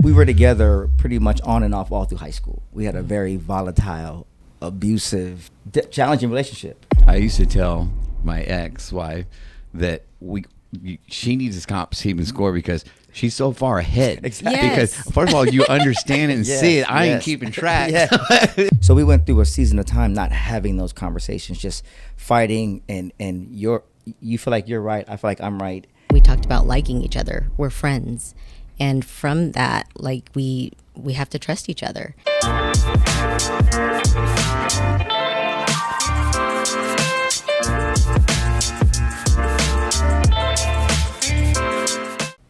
we were together pretty much on and off all through high school. We had a very volatile, abusive, challenging relationship. I used to tell my ex-wife that she needs to stop keeping score because she's so far ahead. Exactly. Because first of all, you understand it and see it. I ain't keeping track. Yeah. So we went through a season of time not having those conversations, just fighting, and you feel like you're right, I feel like I'm right. We talked about liking each other. We're friends. And from that, like, we have to trust each other.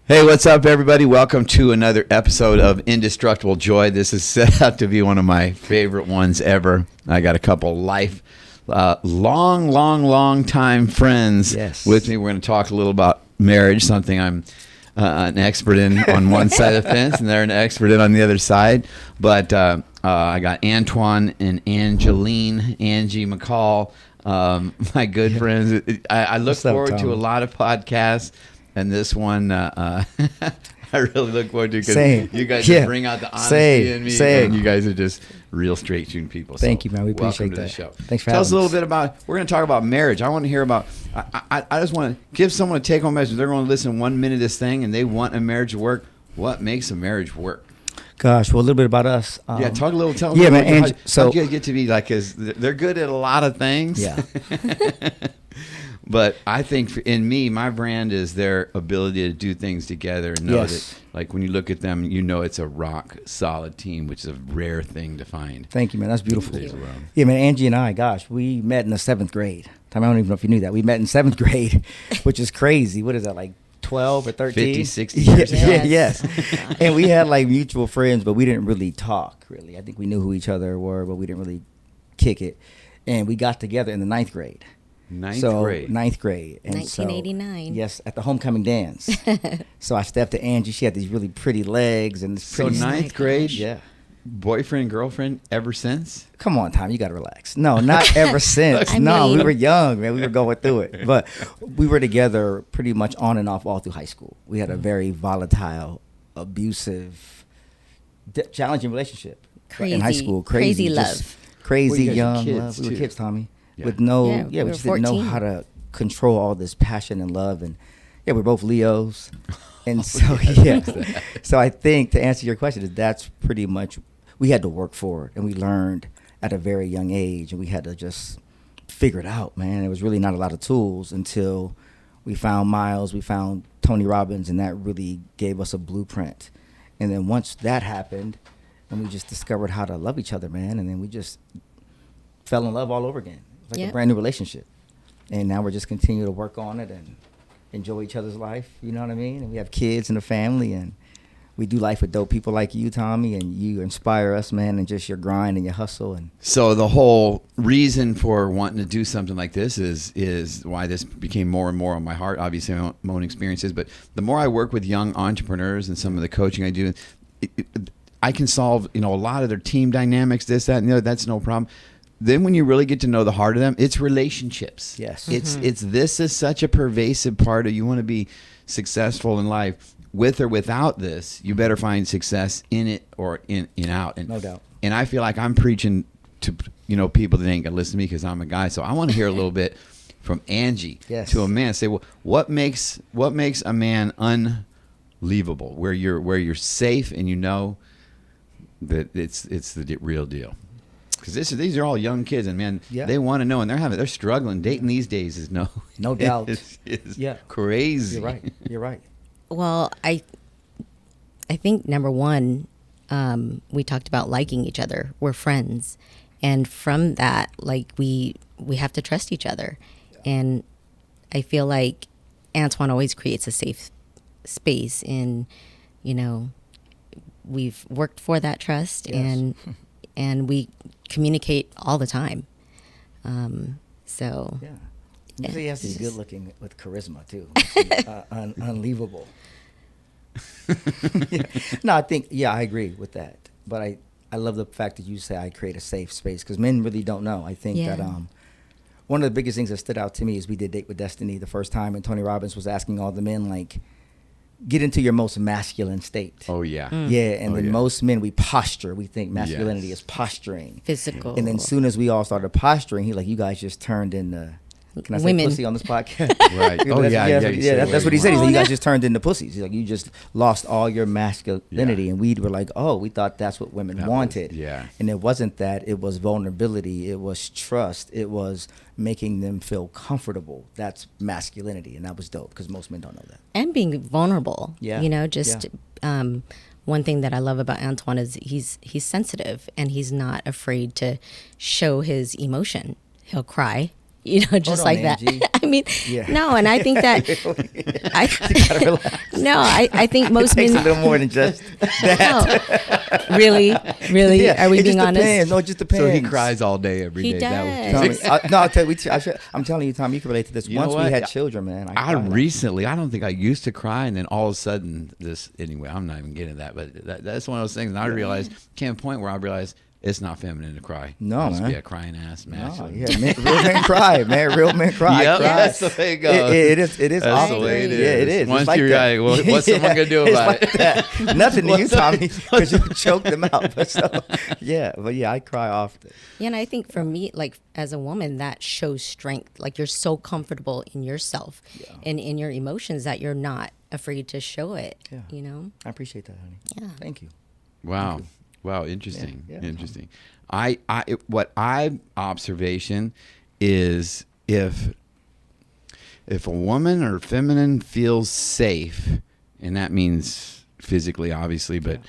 Hey, what's up, everybody? Welcome to another episode of Indestructible Joy. This is set out to be one of my favorite ones ever. I got a couple long time friends with me. We're going to talk a little about marriage, something I'm an expert in on one side of the fence, and they're an expert in on the other side. But I got Antoine and Angeline McCall, my good friends. I look forward to a lot of podcasts. And this one, I really look forward to because you guys bring out the honesty in me. And you guys are just real straight shooting people. Thank you, man. We appreciate that. Welcome to the show. Thanks for Tell having us a little bit about, we're going to talk about marriage. I want to hear about, I just want to give someone a take-home message. They're going to listen 1 minute of this thing and they want a marriage to work. What makes a marriage work? Gosh, well, a little bit about us. Tell a little. Tell them man. How you guys get to be like, because they're good at a lot of things. Yeah. But I think in me, my brand is their ability to do things together and know that, like, when you look at them, you know it's a rock solid team, which is a rare thing to find. Thank you, man. That's beautiful. Yeah, man. Angie and I, gosh, we met in the 7th grade. I don't even know if you knew that. We met in 7th grade, which is crazy. What is that, like 12 or 13? 50, 60 years ago. Yes. And we had like mutual friends, but we didn't really talk, really. I think we knew who each other were, but we didn't really kick it. And we got together in the 9th grade. Ninth grade. And 1989. Yes, at the homecoming dance. So I stepped to Angie. She had these really pretty legs and this pretty. So 9th grade. Yeah. Boyfriend, girlfriend ever since? Come on, Tom, you got to relax. No, not ever since. We were young, man. We were going through it. But we were together pretty much on and off all through high school. We had a very volatile, abusive, challenging relationship in high school. Crazy love. Crazy young love. We were kids, Tommy. Yeah. With we we just didn't know how to control all this passion and love. And we're both Leos. And so I think to answer your question, that's pretty much, we had to work for it. And we learned at a very young age, and we had to just figure it out, man. There was really not a lot of tools until we found Miles, we found Tony Robbins, and that really gave us a blueprint. And then once that happened, and we just discovered how to love each other, man, and then we just fell in love all over again. Like a brand new relationship. And now we're just continuing to work on it and enjoy each other's life, you know what I mean? And we have kids and a family, and we do life with dope people like you, Tommy, and you inspire us, man, and just your grind and your hustle. And so the whole reason for wanting to do something like this is why this became more and more on my heart, obviously my own experiences, but the more I work with young entrepreneurs and some of the coaching I do, I can solve, a lot of their team dynamics, this, that, and the other. That's no problem. Then when you really get to know the heart of them, it's relationships. Yes. This is such a pervasive part of, you want to be successful in life with or without this, you better find success in it or in out. And, no doubt. And I feel like I'm preaching to, people that ain't going to listen to me because I'm a guy. So I want to hear a little bit from Angie to a man. Say, well, what makes a man unleavable? Where you're safe and you know that it's the real deal. Because these are all young kids, and man, they want to know, and they're struggling. Dating these days is no doubt. It's crazy. You're right. Well, I think number one, we talked about liking each other. We're friends, and from that, like, we have to trust each other. And I feel like Antoine always creates a safe space, and we've worked for that trust, and we communicate all the time. He has to be good looking with charisma too. Unbelievable. No, I think I agree with that. But I love the fact that you say I create a safe space, because men really don't know. I think that one of the biggest things that stood out to me is we did Date with Destiny the first time, and Tony Robbins was asking all the men, like, get into your most masculine state. Oh yeah. Yeah, and then most men, we posture. We think masculinity is posturing. Physical. And then as soon as we all started posturing, he's like, you guys just turned into, can I say women. pussy on this podcast? Right. Oh That's what he said. He's like, you guys just turned into pussies. He's like, you just lost all your masculinity. And we were like, oh, we thought that's what women wanted. And it wasn't that. It was vulnerability. It was trust. It was making them feel comfortable. That's masculinity. And that was dope because most men don't know that. And being vulnerable. Yeah. You know, just one thing that I love about Antoine is he's sensitive and he's not afraid to show his emotion. He'll cry. You know, just like Angie. that. I mean, no, and I think that I think most men takes a little more than just that. No. Really? Are we being honest? Depends. No, it just depends. So he cries all day every day. He does. I'll tell you, I'm telling you, Tom, you can relate to this. You Once know we what? had children, man. I don't think I used to cry, and then all of a sudden, anyway, I'm not even getting that, but that's one of those things. And I realized, came a point where I realized it's not feminine to cry. No, I'll just man. be a crying ass man. No, real men cry, man. Real men cry. Yep, cry. that's the way it goes. It is. That's awesome. the way it is. Yeah, it is. Once like you're that. right, well, what's someone gonna do about like it? That. Nothing to you, Tommy, because you choked them out. But I cry often. Yeah, and I think for me, like as a woman, that shows strength. Like you're so comfortable in yourself and in your emotions that you're not afraid to show it. Yeah. You know. I appreciate that, honey. Yeah. Thank you. Wow. Wow, interesting. Yeah. Interesting. Observation is if a woman or feminine feels safe, and that means physically, obviously, but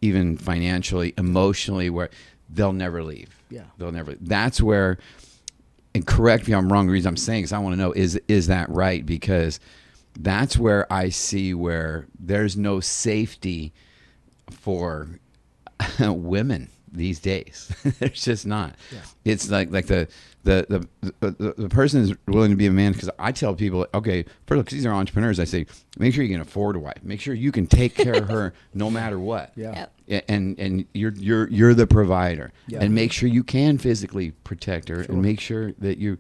even financially, emotionally, where they'll never leave. Yeah. They'll never. That's where, and correct me if I'm wrong, the reason I'm saying is I want to know, is that right? Because that's where I see where there's no safety for women these days. There's just not. Yeah. It's like the person is willing to be a man, because I tell people, okay, first because these are entrepreneurs, I say, make sure you can afford a wife. Make sure you can take care of her no matter what. Yeah. Yep. And you're the provider. Yeah. And make sure you can physically protect her, and make sure that you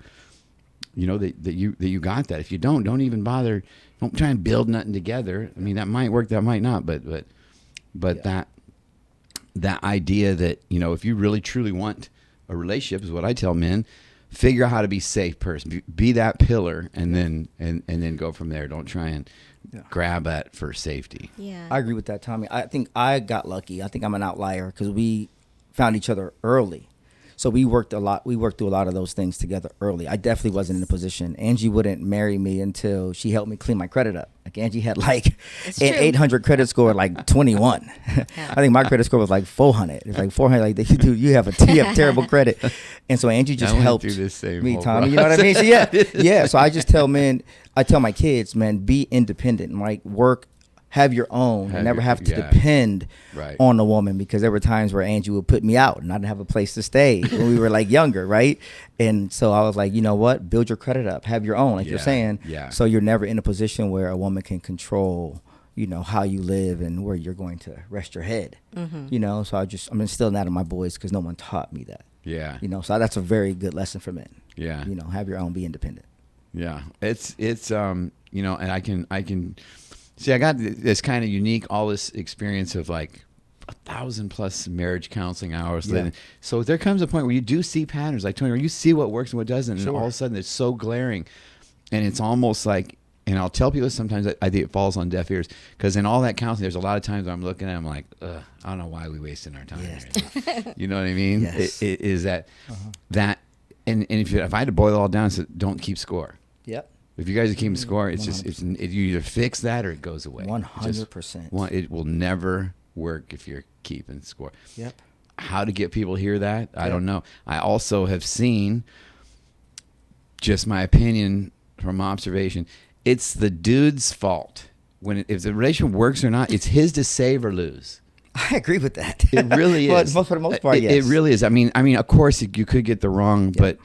got that. If you don't even bother. Don't try and build nothing together. I mean, that might work, that might not, but that idea that, if you really truly want a relationship, is what I tell men, figure out how to be a safe person, be that pillar, and then go from there. Don't try and grab at for safety. Yeah. I agree with that, Tommy. I think I got lucky. I think I'm an outlier because we found each other early. So we worked a lot. We worked through a lot of those things together early. I definitely wasn't in a position. Angie wouldn't marry me until she helped me clean my credit up. Like Angie had like an 800 credit score, like 21. I think my credit score was like 400. It's like 400. Like, dude, you have terrible credit. And so Angie just helped me, Tommy. You know what I mean? So yeah. So I just tell men, I tell my kids, man, be independent. Like work. Have your own. Never have to depend on a woman, because there were times where Angie would put me out and I didn't have a place to stay when we were like younger, right? And so I was like, you know what? Build your credit up. Have your own, like you're saying. Yeah. So you're never in a position where a woman can control, how you live and where you're going to rest your head. Mm-hmm. So I'm instilling that in my boys because no one taught me that. Yeah. So that's a very good lesson for men. Yeah. Have your own, be independent. Yeah. It's and I can. See, I got this kind of unique, all this experience of like 1,000+ marriage counseling hours. Yeah. So there comes a point where you do see patterns, like Tony, where you see what works and what doesn't, and all of a sudden it's so glaring, and it's almost like. And I'll tell people sometimes I think it falls on deaf ears, because in all that counseling, there's a lot of times where I'm looking at it, I'm like, I don't know why we wasting our time. Yes. You know what I mean? Yes. It is that and if I had to boil it all down, it's don't keep score. Yep. If you guys are keeping score, it's 100%. just you either fix that or it goes away. 100%. It will never work if you're keeping score. Yep. How to get people to hear that, I don't know. I also have seen, just my opinion from observation, it's the dude's fault. If the relationship works or not, it's his to save or lose. I agree with that. It really is. For the most part, yes. It really is. I mean, of course, you could get the wrong, but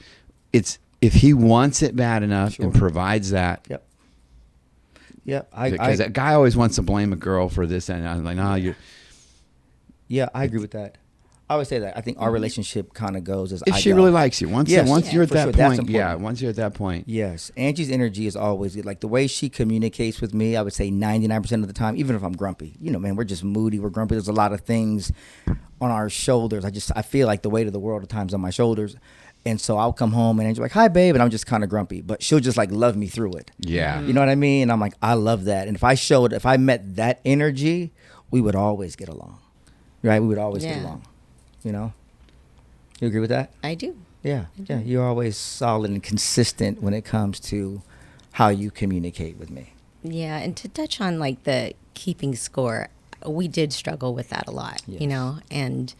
it's. If he wants it bad enough and provides that. Yep. Yeah. Because that guy always wants to blame a girl for this, and I'm like, no, you're. Yeah, I agree with that. I would say that. I think our relationship kind of goes as if she really likes you. Once you're at that point, once you're at that point. Yes. Angie's energy is always good. Like the way she communicates with me, I would say 99% of the time, even if I'm grumpy. You know, man, we're just moody, we're grumpy. There's a lot of things on our shoulders. I feel like the weight of the world at times on my shoulders. And so I'll come home and Angie's like, hi, babe. And I'm just kind of grumpy. But she'll just like love me through it. Yeah. You know what I mean? And I'm like, I love that. And if I met that energy, we would always get along. Right? We would always get along. You know? You agree with that? I do. Yeah. Yeah. You're always solid and consistent when it comes to how you communicate with me. Yeah. And to touch on like the keeping score, we did struggle with that a lot, you know, and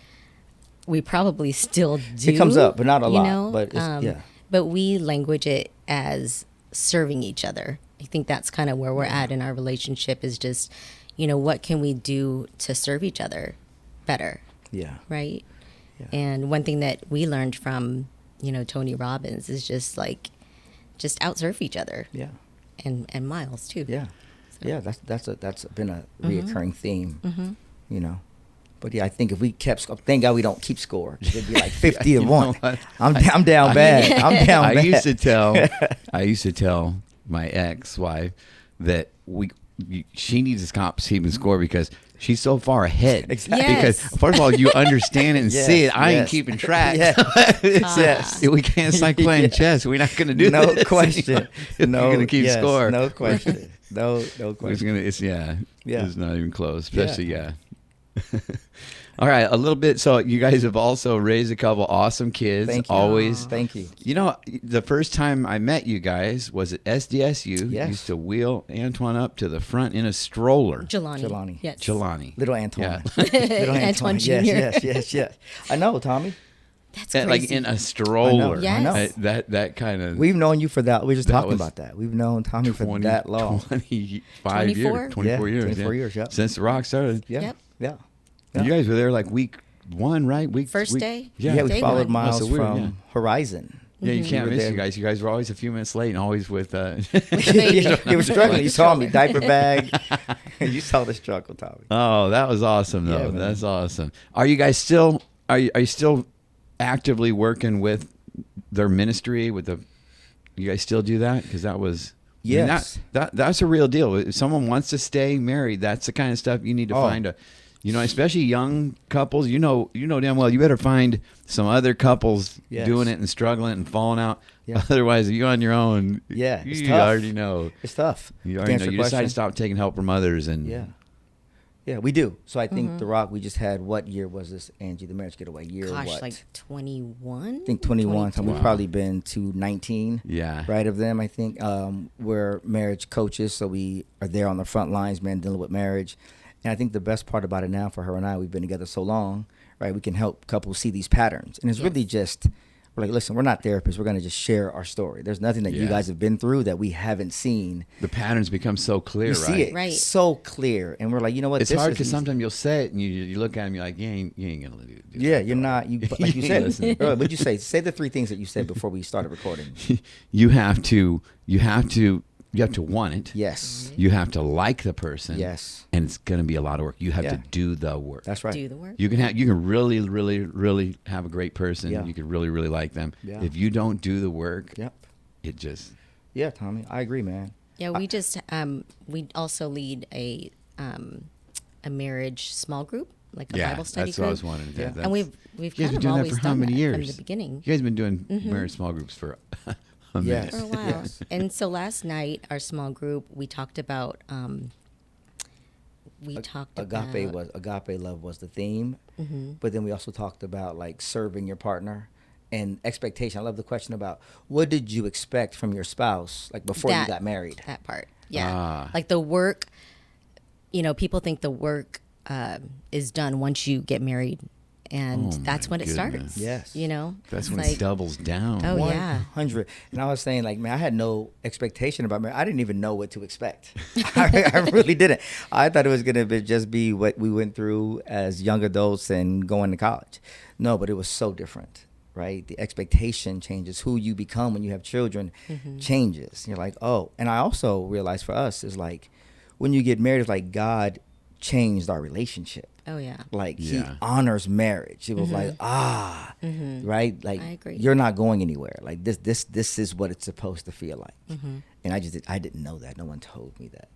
we probably still do. It comes up, but not a lot. Know? But it's, But we language it as serving each other. I think that's kind of where we're at in our relationship is just, you know, what can we do to serve each other better? Yeah. Right? Yeah. And one thing that we learned from, you know, Tony Robbins is just outserve each other. Yeah. And Miles too. Yeah. So. Yeah, that's been a reoccurring theme, you know. But yeah, I think if we kept, thank God we don't keep score. It'd be like 50-1. I'm down bad. I'm down bad. I used to tell my ex-wife that she needs to stop keeping score because she's so far ahead. Exactly. Yes. Because first of all, you understand and see it. I ain't keeping track. Yes. We can't. It's like playing chess. We're not going to do no this. Question. We're going to keep score. No question. No question. It's not even close. Especially All right, a little bit. So you guys have also raised a couple awesome kids. Thank you. Always. Thank you. You know, the first time I met you guys was at SDSU. Yes. Used to wheel Antoine up to the front in a stroller. Jelani. Yes. Jelani. Little Antoine. Yeah. Little Antoine Jr. Yes. I know, Tommy. That's crazy. Like in a stroller. I know. That kind of. We've known you for that. We were just talking about that. We've known Tommy for that long. 25 years. 24 years. 24 years, yeah. Since the rock started. Yeah. You guys were there like week one, right? First day? Yeah, we followed Miles so from Horizon. Yeah, you can't miss you guys. You guys were always a few minutes late and always with... You were struggling. You saw me, diaper bag. You saw the struggle, Tommy. Oh, that was awesome, though. Yeah, that's awesome. Are you guys still... Are you still actively working with their ministry? You guys still do that? Because that was... Yes. I mean, that's a real deal. If someone wants to stay married, that's the kind of stuff you need to find especially young couples, you know damn well you better find some other couples doing it and struggling and falling out. Yeah. Otherwise, you're on your own. Yeah, it's you tough. already know. It's tough. You already know. You decide to stop taking help from others. And yeah, we do. So I think The Rock, we just had, what year was this, Angie, the marriage getaway? Like 21? I think 21. So we've probably been to 19. Yeah. Right, of them, I think. We're marriage coaches, so we are there on the front lines, man, dealing with marriage. And I think the best part about it now for her and I, we've been together so long, right? We can help couples see these patterns. And it's really just, we're like, listen, we're not therapists. We're going to just share our story. There's nothing that you guys have been through that we haven't seen. The patterns become so clear, right? See it so clear. And we're like, you know what? It's hard because sometimes you'll say it and you look at him, you're like, you ain't going to do this. Yeah, you're not. Like you said, what'd you say? Say the three things that you said before we started recording. You have to want it. Yes. You have to like the person. Yes. And it's going to be a lot of work. You have to do the work. That's right. Do the work. You can really, really, really have a great person. Yeah. You can really, really like them. Yeah. If you don't do the work, it just... Yeah, Tommy, I agree, man. Yeah, we just we also lead a marriage small group, like a Bible study that's group. what I was wanting to do. And we've kind of doing always that for how done many that years? from the beginning. You guys have been doing marriage small groups for a minute. For a while. Yes. And so last night, our small group, we talked about agape love was the theme, but then we also talked about like serving your partner and expectation. I love the question about what did you expect from your spouse, like before you got married. That part, like the work. People think the work is done once you get married, and that's when it starts. Yes, that's when it doubles down. Oh 100. And I was saying, like, man, I had no expectation about marriage. I didn't even know what to expect. I really didn't. I thought it was gonna just be what we went through as young adults and going to college. No, but it was so different. Right? The expectation changes. Who you become when you have children changes. You're like, oh. And I also realized for us is like when you get married, it's like God changed our relationship. Oh yeah. Like he honors marriage. It was like, right? Like I agree. you're not going anywhere. Like this is what it's supposed to feel like. And I didn't know that. No one told me that.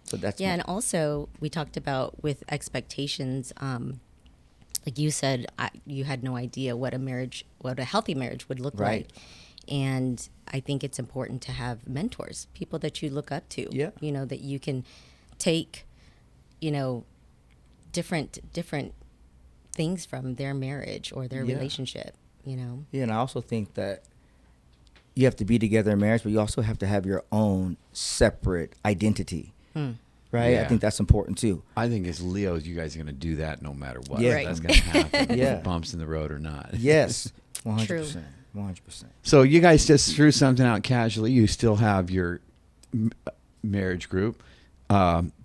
So that's and also we talked about with expectations. Like you said, you had no idea what a healthy marriage would look like. And I think it's important to have mentors, people that you look up to. Yeah. You know, that you can take, you know, different things from their marriage or their relationship, you know. Yeah, and I also think that you have to be together in marriage, but you also have to have your own separate identity. Right? Yeah. I think that's important too. I think as Leos, you guys are going to do that no matter what. Yeah. That's going to happen. Yeah. Bumps in the road or not. Yes. 100%. True. 100%. So you guys just threw something out casually. You still have your marriage group.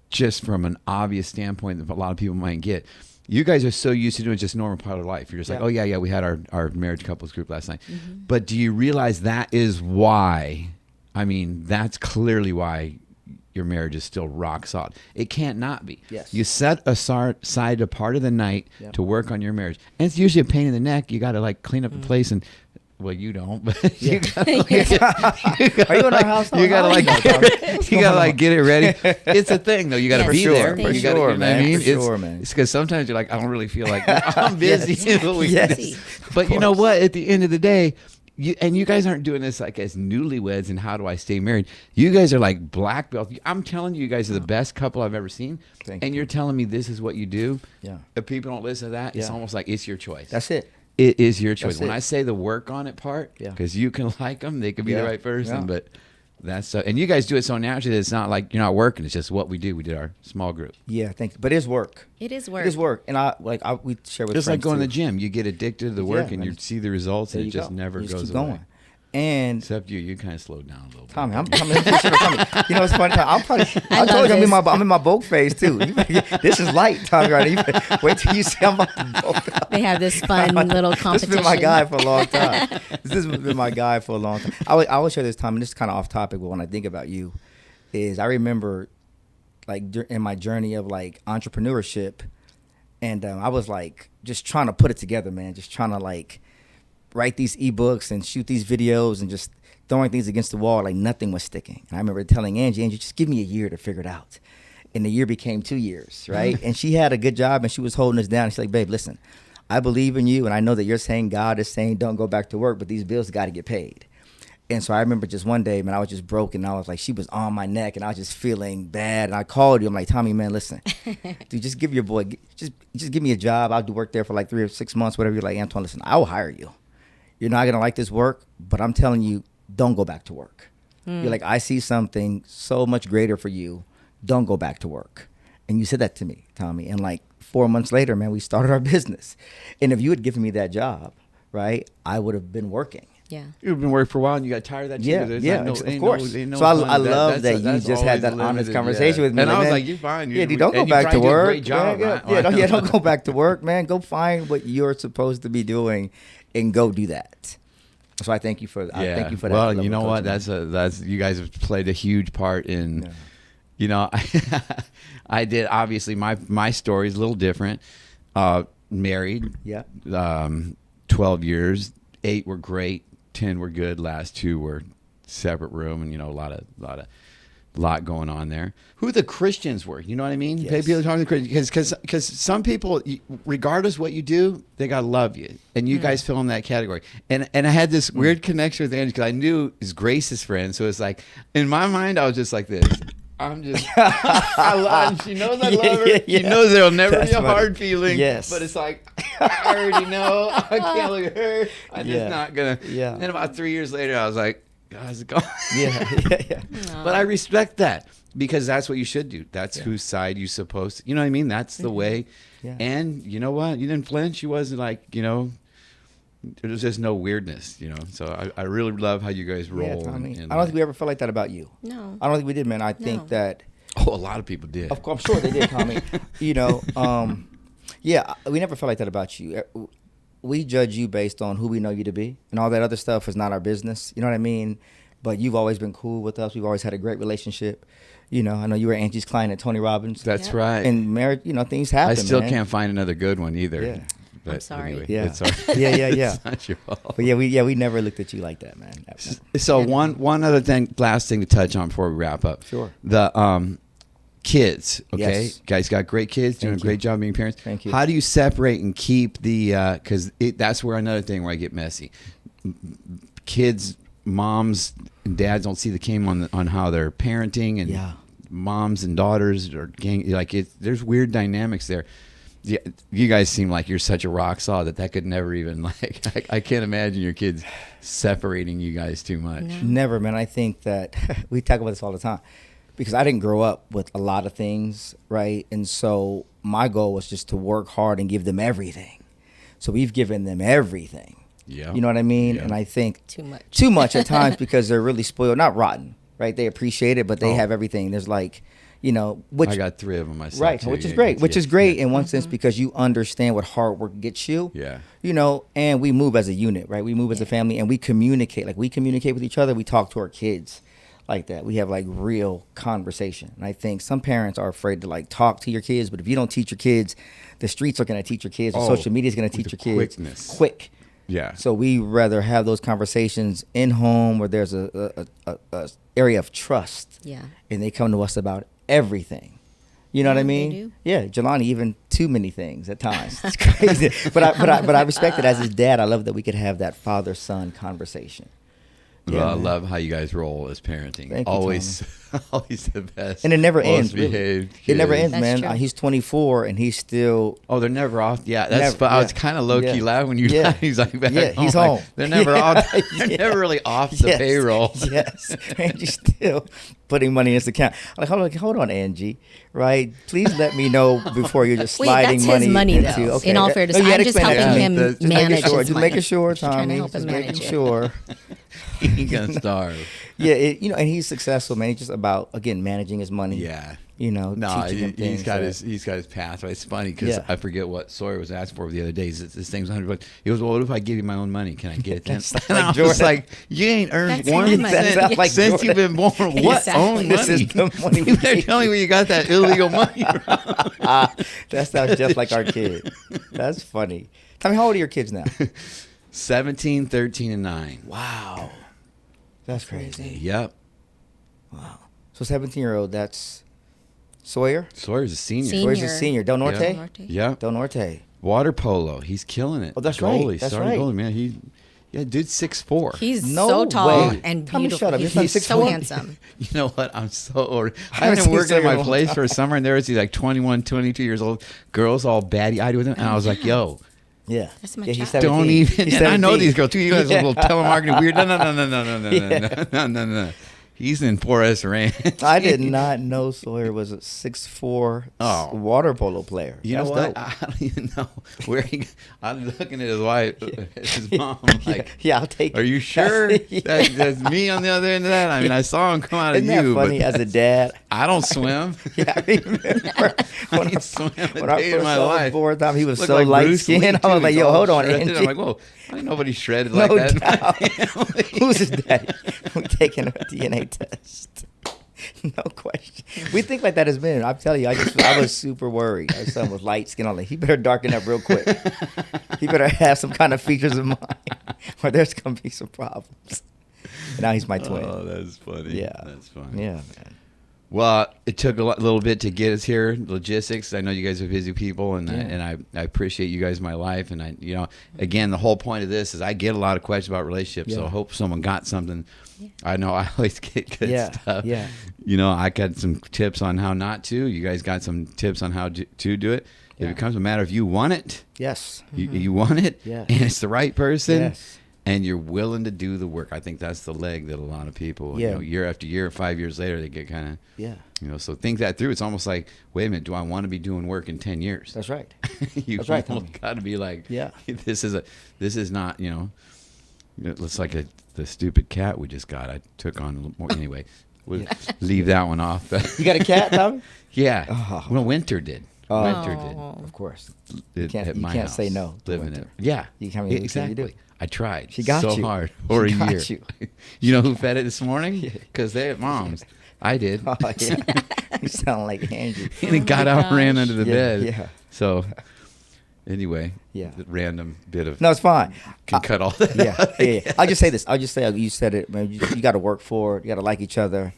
Just from an obvious standpoint that a lot of people might get. You guys are so used to doing just normal part of life. You're just like, oh, yeah, we had our marriage couples group last night. But do you realize that is why, I mean, that's clearly why your marriage is still rock solid. It can't not be. Yes. You set aside a part of the night to work on your marriage. And it's usually a pain in the neck. You got to like clean up the place and, well, you don't, but you gotta, Are you in our house? You gotta get it ready. It's a thing though. You gotta be there. For You sure, gotta, you know man. what I mean? For sure, man. It's because sometimes you're like, I don't really feel like I'm busy. Yes. But you know what? At the end of the day, you guys aren't doing this like as newlyweds and how do I stay married? You guys are like black belt. I'm telling you, you guys are the best couple I've ever seen. Thank you. You're telling me this is what you do. Yeah. If people don't listen to that, it's Yeah. almost like it's your choice. That's it. It is your choice. That's When it. I say the work on it part, Yeah. because you can like them, they could be the right person, Yeah. but that's and you guys do it so naturally that it's not like you're not working. It's just what we do. We did our small group. Yeah, thank you. But it's work. It is work. It is work. And we share with Just like friends going to too. the gym. You get addicted to the work and man. you see the results There and it you just go. never You just goes keep away. going. And Except you kind of slowed down a little bit. Tommy, I'm coming. You know, it's funny. I told you love I'm in my Vogue phase too. This is light, Tommy. Right? Wait till you see I'm about to Vogue. They have this fun little competition. This has been my guy for a long time. This has been my guy for a long time. I will share this, Tommy. This is kind of off topic, but when I think about you, is I remember like in my journey of like entrepreneurship, and I was like just trying to put it together, man. Just trying to like write these ebooks and shoot these videos and just throwing things against the wall, like nothing was sticking. And I remember telling Angie, just give me a year to figure it out. And the year became 2 years, right? And she had a good job and she was holding us down. She's like, babe, listen, I believe in you and I know that you're saying God is saying don't go back to work, but these bills got to get paid. And so I remember just one day, man, I was just broken. I was like, she was on my neck and I was just feeling bad. And I called you. I'm like, Tommy, man, listen, dude, just give your boy, just give me a job. I'll do work there for like 3 or 6 months, whatever. You're like, Antoine, listen, I will hire you. You're not going to like this work, but I'm telling you, don't go back to work. You're like, I see something so much greater for you. Don't go back to work. And you said that to me, Tommy. And like 4 months later, man, we started our business. And if you had given me that job, right, I would have been working. Yeah. You've been working for a while and you got tired of that too. Of course. So I love that you just had that honest conversation with me. And like, I was man, like, you're fine. Dude, don't go and back to you probably do a work. great job, right? Don't go back to work, man. Go find what you're supposed to be doing and go do that. So I thank you for that. Yeah. Thank you for that. Well, you know what? That's you guys have played a huge part in. You know, I did. Obviously, my story is a little different. Married. Yeah. 12 years. 8 were great. 10 were good. Last 2 were separate room, and a lot going on there. Who the Christians were, you know what I mean? Yes. People talking to Christians because some people, regardless what you do, they gotta love you, and you guys fill in that category. And I had this weird connection with Angie because I knew his Grace's friend, so it's like in my mind I was just like this. I'm just, she knows I love her. She knows there'll never be a hard feeling. Yes. But it's like, I already know. I can't look at her. I'm just not going to. Yeah. Then about 3 years later, I was like, how's it going? Yeah. But I respect that because that's what you should do. That's whose side you're supposed to. You know what I mean? That's the way. Yeah. And you know what? You didn't flinch. You wasn't like, there was just no weirdness, So I really love how you guys roll. Yeah, Tommy. I don't think we ever felt like that about you. No. I don't think we did, man. I think that. Oh, a lot of people did. Of course, I'm sure they did, Tommy. Yeah, we never felt like that about you. We judge you based on who we know you to be, and all that other stuff is not our business. You know what I mean? but you've always been cool with us. We've always had a great relationship. You know, I know you were Angie's client at Tony Robbins. That's right. And marriage, you know, things happen. I still man. can't find another good one either. Yeah. But I'm sorry. Anyway, Yeah. It's all right. Yeah. It's not your fault. But we never looked at you like that, man. So one other thing, last thing to touch on before we wrap up. Sure. The kids, okay? Yes. Guys got great kids, doing a great job being parents. Thank you. How do you separate and keep the, because that's where another thing where I get messy. Kids, moms and dads don't see the game on how they're parenting, and moms and daughters are like there's weird dynamics there. Yeah, you guys seem like you're such a rock solid that could never even like. I can't imagine your kids separating you guys too much. No. Never, man. I think that we talk about this all the time because I didn't grow up with a lot of things, right? And so my goal was just to work hard and give them everything. So we've given them everything. Yeah, you know what I mean. Yeah. And I think too much at times because they're really spoiled, not rotten, right? They appreciate it, but they have everything. There's like. You know, which I got 3 of them myself, right? too. Which is great. Which is great in one sense because you understand what hard work gets you. Yeah. You know, and we move as a unit, right? We move as a family, and we communicate. Like we communicate with each other. We talk to our kids like that. We have like real conversation. And I think some parents are afraid to like talk to your kids, but if you don't teach your kids, the streets are going to teach your kids. Or social media is going to teach your kids. Quick. Yeah. So we rather have those conversations in home where there's a area of trust. Yeah. And they come to us about everything. You know what I mean? They do. Yeah, Jelani, even too many things at times. It's crazy. but I respect it as his dad. I love that we could have that father-son conversation. Well, I love how you guys roll as parenting. Thank you, always the best. And it never ends. Behaved really. It never ends, That's man. true. He's 24 and he's still. Oh, they're never off. Yeah, that's. Never, I was kind of low key laughing when you. Yeah. He's like back home. He's like, home. They're never off. They're never really off the payroll. Yes, Angie's still putting money in his account. I'm like, hold on, Angie. Right? Please let me know before you're just sliding that's money his money into. though. Okay. In all fairness, No, you had I'm to just explain helping that. him manage his Just money. making sure, Just trying to Tommy. help him Just making manage it. sure. He's gonna starve. Yeah, you know, and he's successful, man. He's just about again managing his money. Yeah. You know, No, teaching him things. he's got his pathway. It's funny because I forget what Sawyer was asking for the other day. This thing's $100. He goes, "Well, what if I give you my own money? Can I get it?" Then? And I was like, "You ain't earned That's 1 my cent money. Like since you've been born. What Exactly. own This money? is the money we You better gave tell me where you got that illegal money from." That sounds just like our kid. That's funny. Tell me, how old are your kids now? 17, 13, and 9. Wow, that's crazy. Yep. Wow. So 17-year-old, that's Sawyer. Sawyer's a senior. Sawyer's a senior. Del Norte. Yeah. Del Norte. Yep. Del Norte. Water polo. He's killing it. Oh, that's goalie. right. That's Starting right. goalie, man. Dude's 6'4". He's No so tall way. and Tommy, beautiful. shut up. He's, You're he's so 6'4". handsome. You know what? I'm so old. I I've haven't been seen working at Sawyer in my a long place time. for a summer, and there was these like 21, 22 years old girls all batty-eyed with him, and I was like, yo. Yeah. That's my He's child. 17. Don't even. He's And I know 17. these girls too. You guys Yeah. are a little telemarketing weird. No. Yeah. No. He's in 4S Ranch. I did not know Sawyer was a 6'4" water polo player. You That's know what? dope. I don't even know where he. I'm looking at his wife, his mom. I'm like, yeah, I'll take. are you sure that's me on the other end of that? I mean, I saw him come out Isn't of you, that funny but as a dad? I don't swim. Yeah, I remember I when ain't swim a when I day in first my saw him life. board time, he was Looked so like light Bruce Lee, skinned. I too. was like, He's "Yo, all hold on, shredded. Angie." I'm like, whoa, I ain't nobody shredded No like that. doubt. Who's his daddy? We're taking a DNA test. No question. We think like that as men. I'm telling you, I was super worried. Our son was light skin. I'm like, he better darken up real quick. He better have some kind of features of mine, or there's gonna be some problems. And now he's my twin. Oh, that's funny. Yeah, That's funny. Yeah, man. Well, it took a little bit to get us here. Logistics. I know you guys are busy people, and I appreciate you guys in my life. And again, the whole point of this is I get a lot of questions about relationships. So I hope someone got something. Yeah. I know I always get good stuff. Yeah. I got some tips on how not to. You guys got some tips on how to do it. If it becomes a matter of you want it. Yes. You want it. Yes. And it's the right person. Yes. And you're willing to do the work. I think that's the leg that a lot of people, year after year, 5 years later, they get kind of, so think that through. It's almost like, wait a minute, do I want to be doing work in 10 years? That's right. That's right. Got to be like, this is not, it's like the stupid cat we just got. I took on a little more. Anyway, we'll leave that one off. You got a cat, Tommy? Yeah. Well, Winter did. Winter did. Of course. You can't say no to Living winter. it. Yeah. You can't really say you do. Exactly. I tried She got so you. hard for a She got year. you. You know who fed it this morning? Because they had moms. I did. Oh, yeah. You sound like Angie. And he got out and ran under the Yeah, bed. yeah. So, anyway. Yeah. Random bit of. No, it's fine. Can cut all that. Yeah. I'll just say this. I'll just say, you said it, man. You got to work for it. You got to like each other.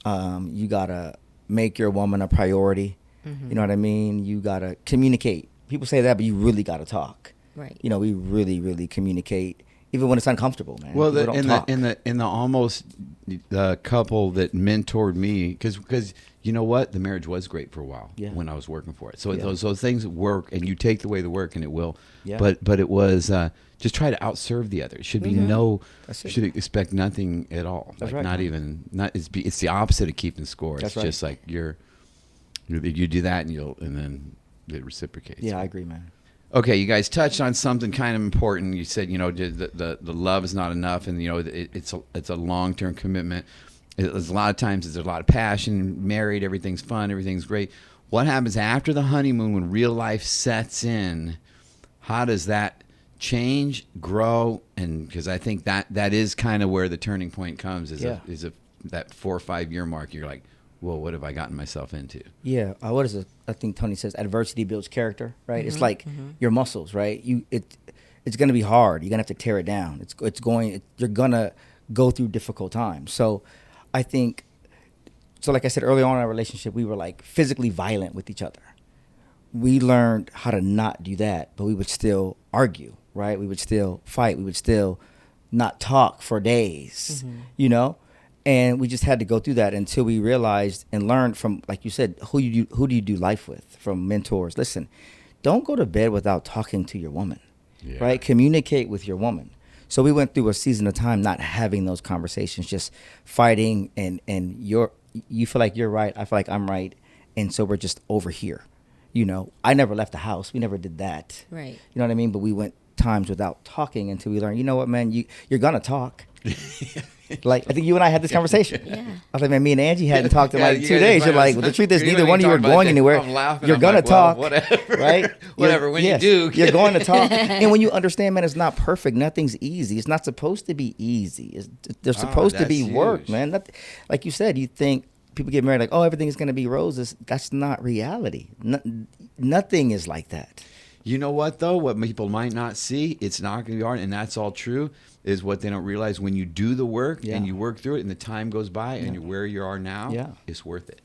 You got to make your woman a priority. You know what I mean? You got to communicate. People say that, but you really got to talk. Right. You know, we really, really communicate, even when it's uncomfortable, man. Well, People don't talk. in the almost couple that mentored me, because you know what, the marriage was great for a while when I was working for it. So those things work, and you take away the work, and it will. Yeah. But it was just try to outserve the other. It should be should expect nothing at all. That's like right. It's the opposite of keeping score. That's it's just like you do that, and then it reciprocates. Yeah, I agree, man. Okay, you guys touched on something kind of important. You said, the love is not enough, and it's a long-term commitment. There's a lot of times there's a lot of passion. Married, everything's fun, everything's great. What happens after the honeymoon when real life sets in? How does that change, grow? And because I think that is kind of where the turning point comes. That 4 or 5 year mark. You're like, well, what have I gotten myself into? Yeah. What is it? I think Tony says adversity builds character, right? It's like your muscles, right? It's going to be hard. You're going to have to tear it down. You're going to go through difficult times. So I think, like I said early on in our relationship, we were like physically violent with each other. We learned how to not do that, but we would still argue, right? We would still fight. We would still not talk for days, And we just had to go through that until we realized and learned from, like you said, who do you do life with, from mentors. Listen, don't go to bed without talking to your woman, right? Communicate with your woman. So we went through a season of time not having those conversations, just fighting, and you feel like you're right, I feel like I'm right, and so we're just over here. I never left the house. We never did that. Right. You know what I mean? But we went times without talking until we learned, you know what, man, you're going to talk. Like, I think you and I had this conversation. Yeah. I was like, man, me and Angie hadn't talked in like 2 days. You're like, well, the truth is, neither one of you are going anywhere. You're going to talk. Well, whatever. Right? Whatever. When you do. You're going to talk. And when you understand, man, it's not perfect. Nothing's easy. It's not supposed to be easy. There's supposed to be work, man. Like you said, you think people get married like, oh, everything is going to be roses. That's not reality. Nothing is like that. You know what, though? What people might not see, it's not going to be hard, and that's all true, is what they don't realize. When you do the work and you work through it and the time goes by and you're where you are now, it's worth it.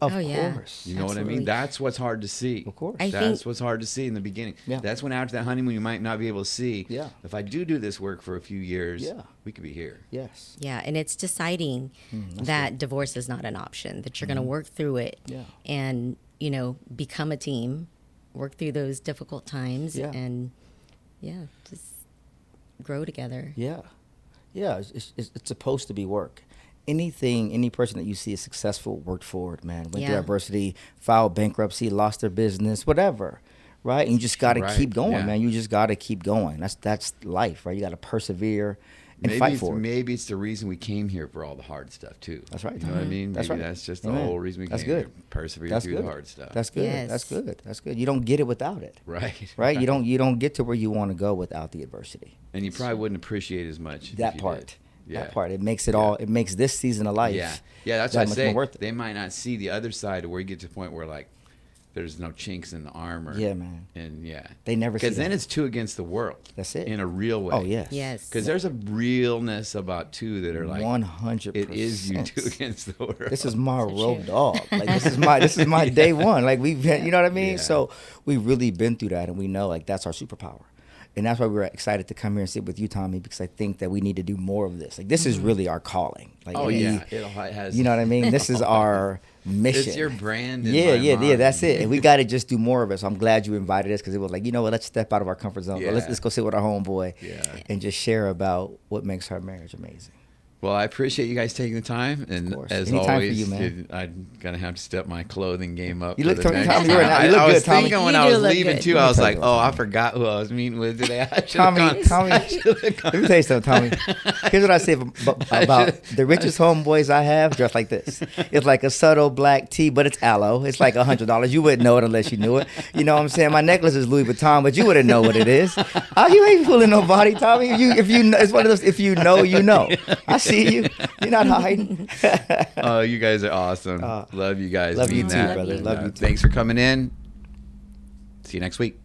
Of course. You know what I mean? That's what's hard to see. Of course. That's what's hard to see in the beginning. Yeah. That's when after that honeymoon you might not be able to see. Yeah. If I do this work for a few years, we could be here. Yes. Yeah, and it's deciding that divorce is not an option, that you're going to work through it and, become a team, work through those difficult times and, just grow together. Yeah. Yeah, it's supposed to be work. Any person that you see is successful worked for it, man. Went through adversity, filed bankruptcy, lost their business, whatever, right? And you just got to keep going, man. You just got to keep going. That's life, right? You got to persevere and fight for it. Maybe it's the reason we came here for all the hard stuff, too. That's right. You know what I mean? That's maybe right. That's just the whole reason we came here. Persevere through the hard stuff. That's good. Yes. That's good. That's good. You don't get it without it. Right. Right? You don't get to where you want to go without the adversity. And you probably wouldn't appreciate as much. That part. Yeah. That part. It makes it all. It makes this season of life. Yeah. That's what I say. Worth it. They might not see the other side of where you get to the point where like there's no chinks in the armor. Yeah, man. And they never see because then that. it's two against the world. That's it. In a real way. Oh yes. Yes. Because there's a realness about two that are like 100%. It is you two against the world. This is my road dog. Like this is my day one. Like we've been, you know what I mean? Yeah. So we've really been through that, and we know like that's our superpower. And that's why we were excited to come here and sit with you, Tommy, because I think that we need to do more of this. Like this is really our calling. Like, it has. You know what I mean? This is our mission. It's your brand. Yeah. That's it. And we got to just do more of it. So I'm glad you invited us because it was like, you know what? Let's step out of our comfort zone. Yeah. Let's go sit with our homeboy and just share about what makes our marriage amazing. Well, I appreciate you guys taking the time, and as Anytime always, for you, man. I'm gonna have to step my clothing game up. You look, for the next Tommy, time. you look I good, was Tommy. thinking when You I do was look leaving good. too, I was like, oh, I forgot who I was meeting with today. Tommy, let me tell you something, Tommy. Here's what I say about the richest homeboys I have dressed like this. It's like a subtle black tee, but it's aloe. It's like $100. You wouldn't know it unless you knew it. You know what I'm saying? My necklace is Louis Vuitton, but you wouldn't know what it is. Oh, you ain't fooling nobody, Tommy. If you know, it's one of those. If you know, you know. I see you. You're not hiding. Oh, you guys are awesome. Love you guys. Love you too, that. brother. Love you too. Thanks for coming in. See you next week.